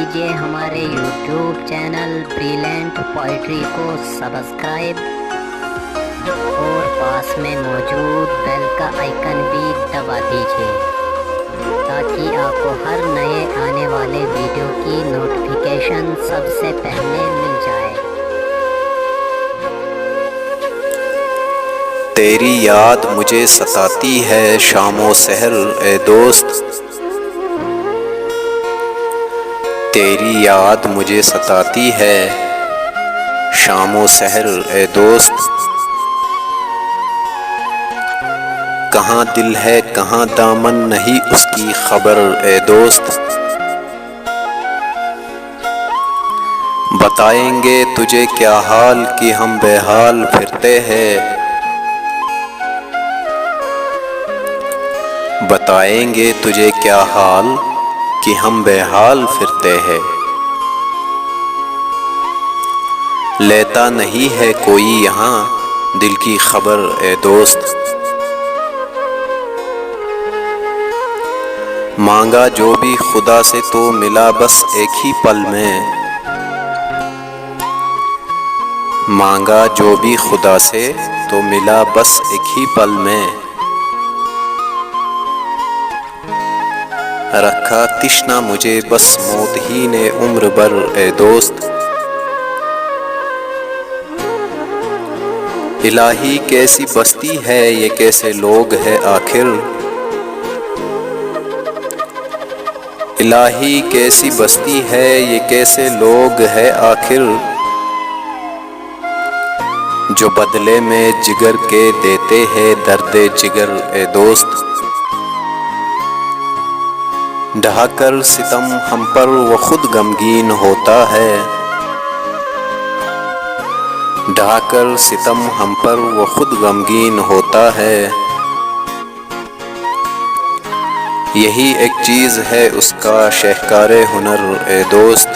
कीजिए हमारे YouTube channel brilliant poetry को सब्सक्राइब और पास में मौजूद बेल का आइकन भी दबा दीजिए ताकि आपको हर नए आने वाले वीडियो की नोटिफिकेशन सबसे पहले मिल जाए। तेरी याद मुझे सताती है शामो सहर ए दोस्त, तेरी याद मुझे सताती है शामो सहर ए दोस्त। कहाँ दिल है कहाँ दामन नहीं उसकी खबर ए दोस्त। बताएंगे तुझे क्या हाल कि हम बेहाल फिरते हैं, बताएंगे तुझे क्या हाल कि हम बेहाल फिरते हैं। लेता नहीं है कोई यहाँ दिल की खबर ए दोस्त। मांगा जो भी खुदा से तो मिला बस एक ही पल में, मांगा जो भी खुदा से तो मिला बस एक ही पल में। रखा तिश्ना मुझे बस मौत ही ने उम्र भर ए दोस्त। इलाही कैसी बस्ती है ये कैसे लोग है आखिर, इलाही कैसी बस्ती है ये कैसे लोग है आखिर। जो बदले में जिगर के देते हैं दर्दे जिगर ए दोस्त। ढहाकर सितम हम पर वो खुद गमगीन होता है, ढहाकर सितम हम पर वो खुद गमगीन होता है। यही एक चीज़ है उसका शहकारे हुनर ए दोस्त।